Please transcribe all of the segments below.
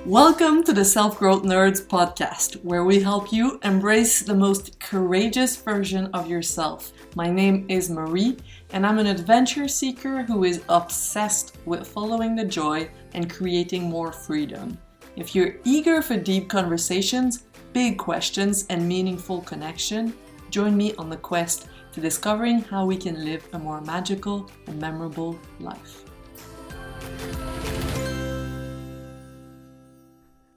Welcome to the Self-Growth Nerds podcast, where we help you embrace the most courageous version of yourself. My name is Marie, and I'm an adventure seeker who is obsessed with following the joy and creating more freedom. If you're eager for deep conversations, big questions, and meaningful connection, join me on the quest to discovering how we can live a more magical and memorable life.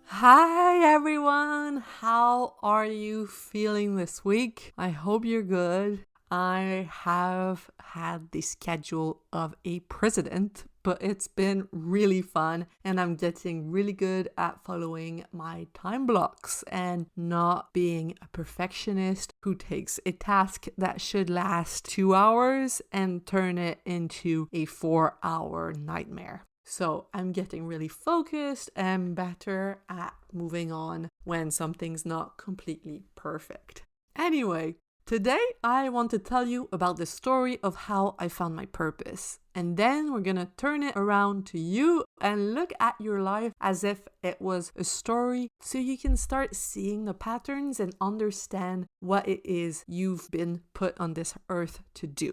Hi everyone, how are you feeling this week? I hope you're good. I have had the schedule of a president, but it's been really fun and I'm getting really good at following my time blocks and not being a perfectionist who takes a task that should last 2 hours and turn it into a 4-hour nightmare. So I'm getting really focused and better at moving on when something's not completely perfect. Anyway, today I want to tell you about the story of how I found my purpose. And then we're gonna turn it around to you and look at your life as if it was a story so you can start seeing the patterns and understand what it is you've been put on this earth to do.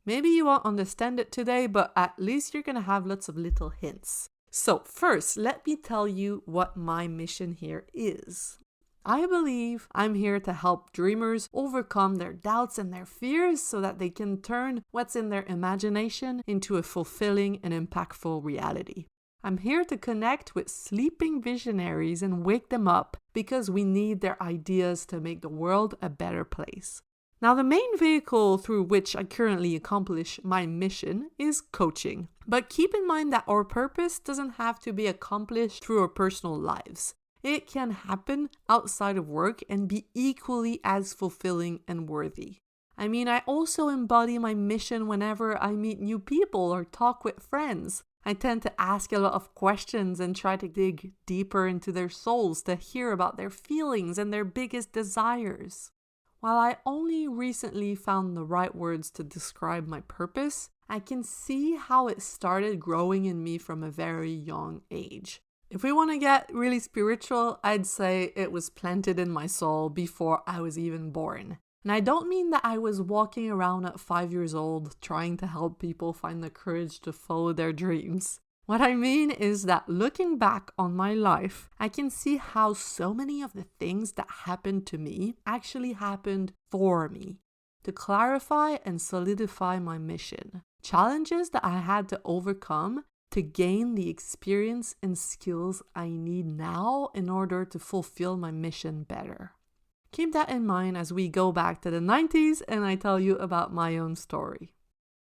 Maybe you won't understand it today, but at least you're going to have lots of little hints. So first, let me tell you what my mission here is. I believe I'm here to help dreamers overcome their doubts and their fears so that they can turn what's in their imagination into a fulfilling and impactful reality. I'm here to connect with sleeping visionaries and wake them up because we need their ideas to make the world a better place. Now, the main vehicle through which I currently accomplish my mission is coaching. But keep in mind that our purpose doesn't have to be accomplished through our personal lives. It can happen outside of work and be equally as fulfilling and worthy. I mean, I also embody my mission whenever I meet new people or talk with friends. I tend to ask a lot of questions and try to dig deeper into their souls to hear about their feelings and their biggest desires. While I only recently found the right words to describe my purpose, I can see how it started growing in me from a very young age. If we want to get really spiritual, I'd say it was planted in my soul before I was even born. And I don't mean that I was walking around at 5 years old trying to help people find the courage to follow their dreams. What I mean is that looking back on my life, I can see how so many of the things that happened to me actually happened for me, to clarify and solidify my mission. Challenges that I had to overcome to gain the experience and skills I need now in order to fulfill my mission better. Keep that in mind as we go back to the 90s and I tell you about my own story.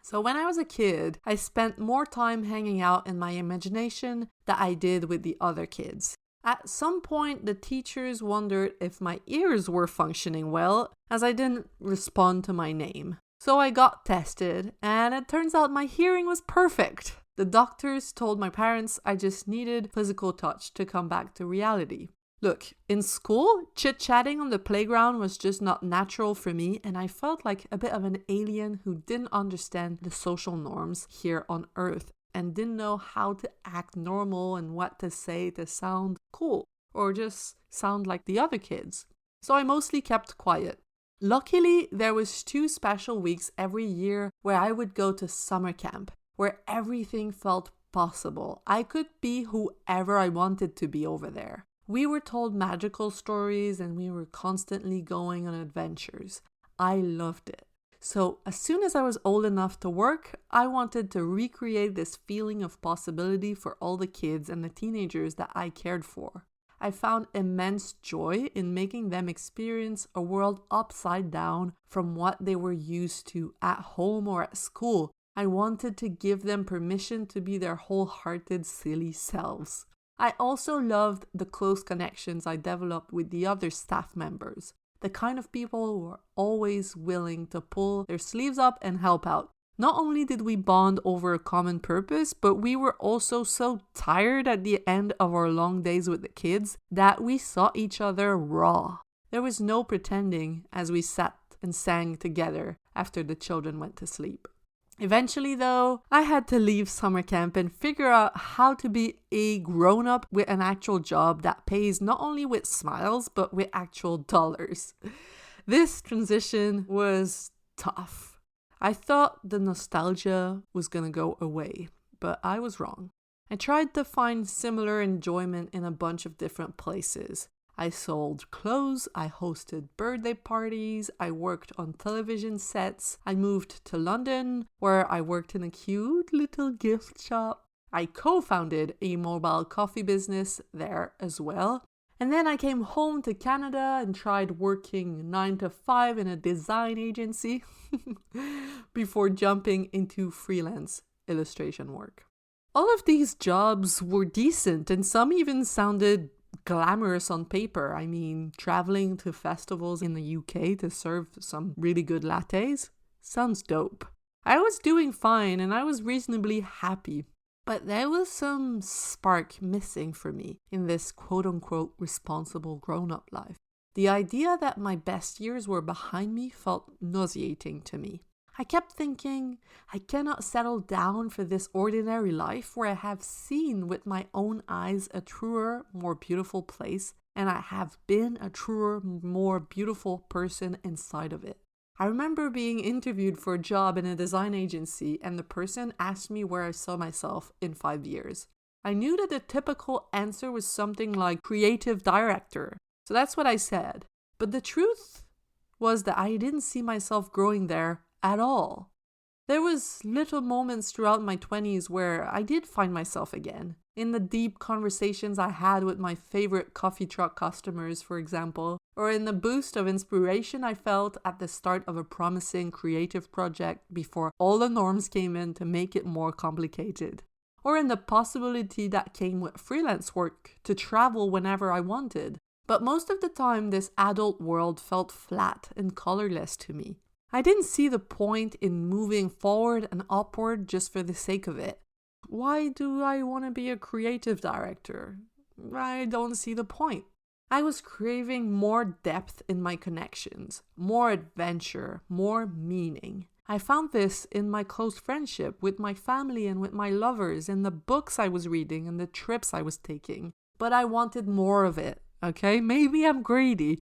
So when I was a kid, I spent more time hanging out in my imagination than I did with the other kids. At some point, the teachers wondered if my ears were functioning well, as I didn't respond to my name. So I got tested, and it turns out my hearing was perfect. The doctors told my parents I just needed physical touch to come back to reality. Look, in school, chit-chatting on the playground was just not natural for me, and I felt like a bit of an alien who didn't understand the social norms here on Earth and didn't know how to act normal and what to say to sound cool or just sound like the other kids. So I mostly kept quiet. Luckily, there was 2 special weeks every year where I would go to summer camp, where everything felt possible. I could be whoever I wanted to be over there. We were told magical stories and we were constantly going on adventures. I loved it. So as soon as I was old enough to work, I wanted to recreate this feeling of possibility for all the kids and the teenagers that I cared for. I found immense joy in making them experience a world upside down from what they were used to at home or at school. I wanted to give them permission to be their wholehearted, silly selves. I also loved the close connections I developed with the other staff members, the kind of people who were always willing to pull their sleeves up and help out. Not only did we bond over a common purpose, but we were also so tired at the end of our long days with the kids that we saw each other raw. There was no pretending as we sat and sang together after the children went to sleep. Eventually, though, I had to leave summer camp and figure out how to be a grown-up with an actual job that pays not only with smiles, but with actual dollars. This transition was tough. I thought the nostalgia was gonna go away, but I was wrong. I tried to find similar enjoyment in a bunch of different places. I sold clothes, I hosted birthday parties, I worked on television sets, I moved to London, where I worked in a cute little gift shop. I co-founded a mobile coffee business there as well. And then I came home to Canada and tried working 9 to 5 in a design agency before jumping into freelance illustration work. All of these jobs were decent and some even sounded glamorous on paper. I mean, traveling to festivals in the UK to serve some really good lattes sounds dope. I was doing fine and I was reasonably happy. But there was some spark missing for me in this quote-unquote responsible grown-up life. The idea that my best years were behind me felt nauseating to me. I kept thinking, I cannot settle down for this ordinary life where I have seen with my own eyes a truer, more beautiful place, and I have been a truer, more beautiful person inside of it. I remember being interviewed for a job in a design agency and the person asked me where I saw myself in 5 years. I knew that the typical answer was something like creative director, so that's what I said. But the truth was that I didn't see myself growing there at all. There was little moments throughout my 20s where I did find myself again. In the deep conversations I had with my favorite coffee truck customers, for example, or in the boost of inspiration I felt at the start of a promising creative project before all the norms came in to make it more complicated, or in the possibility that came with freelance work to travel whenever I wanted. But most of the time, this adult world felt flat and colorless to me. I didn't see the point in moving forward and upward just for the sake of it. Why do I want to be a creative director? I don't see the point. I was craving more depth in my connections, more adventure, more meaning. I found this in my close friendship with my family and with my lovers, in the books I was reading and the trips I was taking. But I wanted more of it. Okay, maybe I'm greedy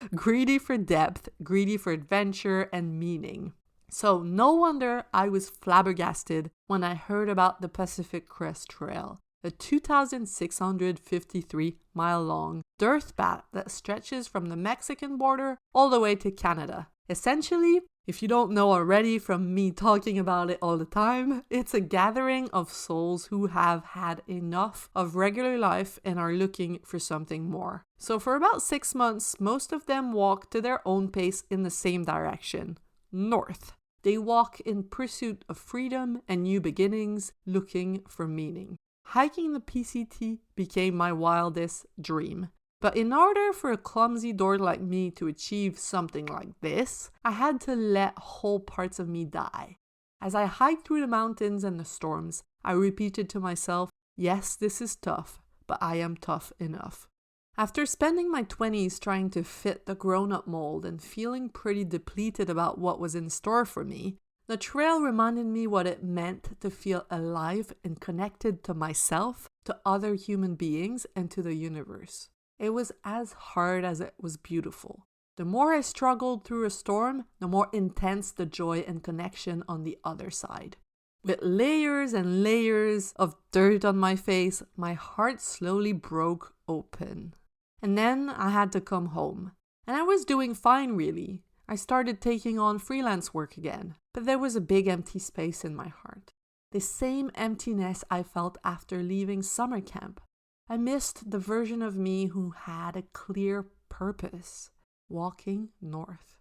for depth, greedy for adventure and meaning. So no wonder I was flabbergasted when I heard about the Pacific Crest Trail, a 2,653-mile-long dirt path that stretches from the Mexican border all the way to Canada. Essentially, if you don't know already from me talking about it all the time, it's a gathering of souls who have had enough of regular life and are looking for something more. So for about 6 months, most of them walk to their own pace in the same direction, north. They walk in pursuit of freedom and new beginnings, looking for meaning. Hiking the PCT became my wildest dream. But in order for a clumsy dork like me to achieve something like this, I had to let whole parts of me die. As I hiked through the mountains and the storms, I repeated to myself, yes, this is tough, but I am tough enough. After spending my 20s trying to fit the grown-up mold and feeling pretty depleted about what was in store for me, the trail reminded me what it meant to feel alive and connected to myself, to other human beings, and to the universe. It was as hard as it was beautiful. The more I struggled through a storm, the more intense the joy and connection on the other side. With layers and layers of dirt on my face, my heart slowly broke open. And then I had to come home. And I was doing fine, really. I started taking on freelance work again. But there was a big empty space in my heart. The same emptiness I felt after leaving summer camp. I missed the version of me who had a clear purpose, walking north.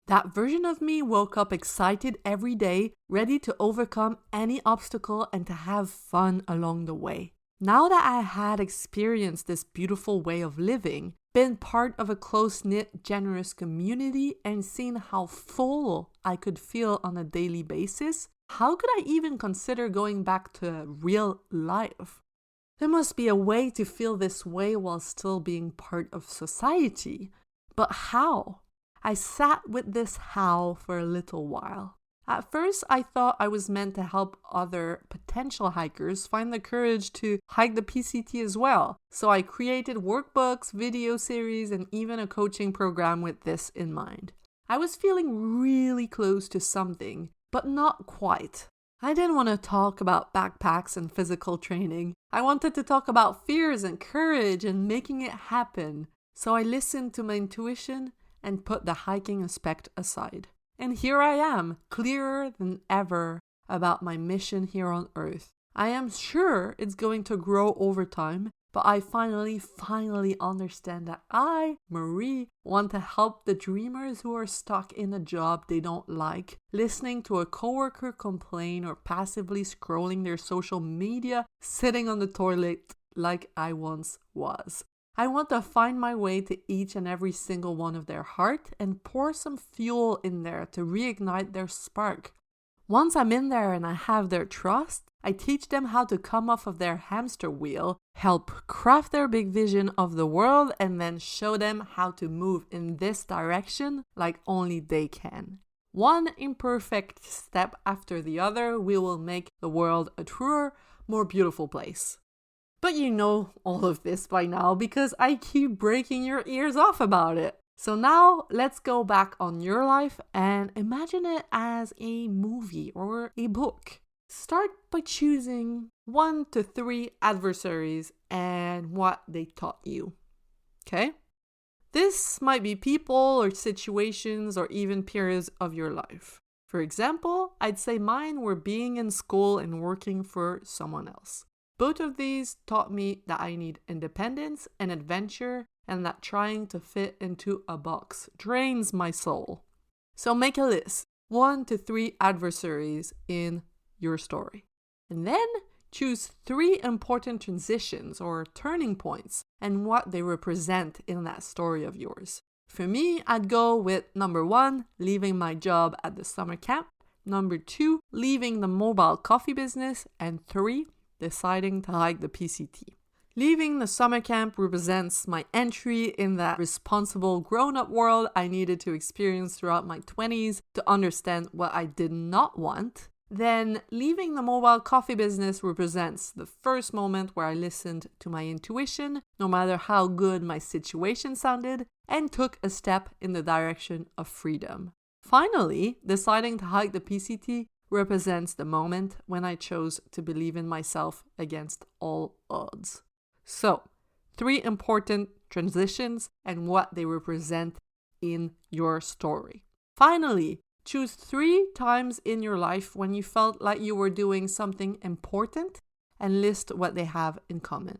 That version of me woke up excited every day, ready to overcome any obstacle and to have fun along the way. Now that I had experienced this beautiful way of living, been part of a close-knit, generous community, and seen how full I could feel on a daily basis, how could I even consider going back to real life? There must be a way to feel this way while still being part of society. But how? I sat with this how for a little while. At first, I thought I was meant to help other potential hikers find the courage to hike the PCT as well. So I created workbooks, video series, and even a coaching program with this in mind. I was feeling really close to something, but not quite. I didn't want to talk about backpacks and physical training. I wanted to talk about fears and courage and making it happen. So I listened to my intuition and put the hiking aspect aside. And here I am, clearer than ever about my mission here on Earth. I am sure it's going to grow over time, but I finally understand that I, Marie, want to help the dreamers who are stuck in a job they don't like, listening to a coworker complain or passively scrolling their social media, sitting on the toilet like I once was. I want to find my way to each and every single one of their heart and pour some fuel in there to reignite their spark. Once I'm in there and I have their trust, I teach them how to come off of their hamster wheel, help craft their big vision of the world, and then show them how to move in this direction like only they can. One imperfect step after the other, we will make the world a truer, more beautiful place. But you know all of this by now because I keep breaking your ears off about it. So now let's go back on your life and imagine it as a movie or a book. Start by choosing 1 to 3 adversaries and what they taught you. Okay? This might be people or situations or even periods of your life. For example, I'd say mine were being in school and working for someone else. Both of these taught me that I need independence and adventure and that trying to fit into a box drains my soul. So make a list, 1 to 3 adversaries in your story. And then choose 3 important transitions or turning points and what they represent in that story of yours. For me, I'd go with number 1, leaving my job at the summer camp, number 2, leaving the mobile coffee business, and 3, deciding to hike the PCT. Leaving the summer camp represents my entry in that responsible grown-up world I needed to experience throughout my 20s to understand what I did not want. Then leaving the mobile coffee business represents the first moment where I listened to my intuition, no matter how good my situation sounded, and took a step in the direction of freedom. Finally, deciding to hike the PCT represents the moment when I chose to believe in myself against all odds. So, 3 important transitions and what they represent in your story. Finally, choose 3 times in your life when you felt like you were doing something important and list what they have in common.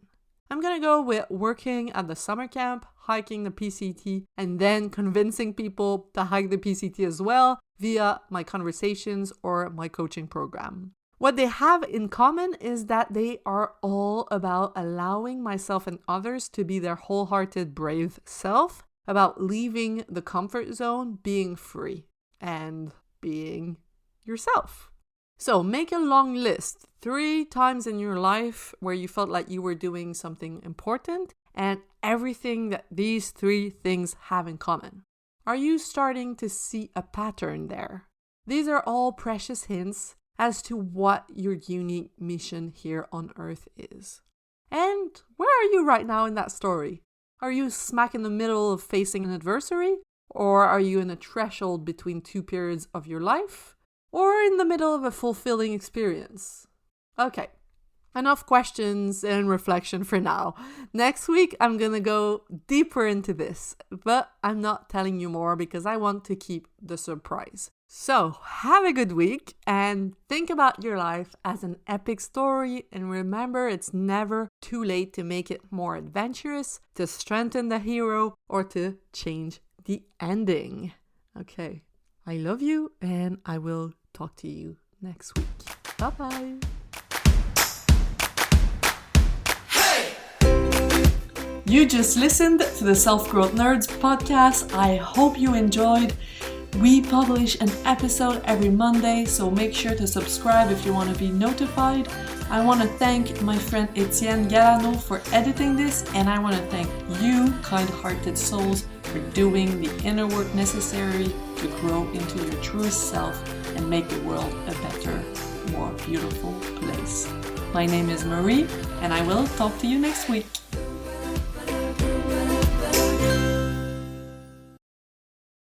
I'm going to go with working at the summer camp, hiking the PCT, and then convincing people to hike the PCT as well via my conversations or my coaching program. What they have in common is that they are all about allowing myself and others to be their wholehearted, brave self, about leaving the comfort zone, being free, and being yourself. So make a long list, 3 times in your life where you felt like you were doing something important and everything that these 3 things have in common. Are you starting to see a pattern there? These are all precious hints as to what your unique mission here on Earth is. And where are you right now in that story? Are you smack in the middle of facing an adversary? Or are you in a threshold between 2 periods of your life? Or in the middle of a fulfilling experience? Okay, enough questions and reflection for now. Next week, I'm gonna go deeper into this, but I'm not telling you more because I want to keep the surprise. So, have a good week and think about your life as an epic story, and remember it's never too late to make it more adventurous, to strengthen the hero, or to change the ending. Okay, I love you and I will talk to you next week. Bye-bye. You just listened to the Self-Growth Nerds podcast. I hope you enjoyed. We publish an episode every Monday, so make sure to subscribe if you want to be notified. I want to thank my friend Etienne Galano for editing this, and I want to thank you, kind-hearted souls, for doing the inner work necessary to grow into your truest self and make the world a better, more beautiful place. My name is Marie, and I will talk to you next week.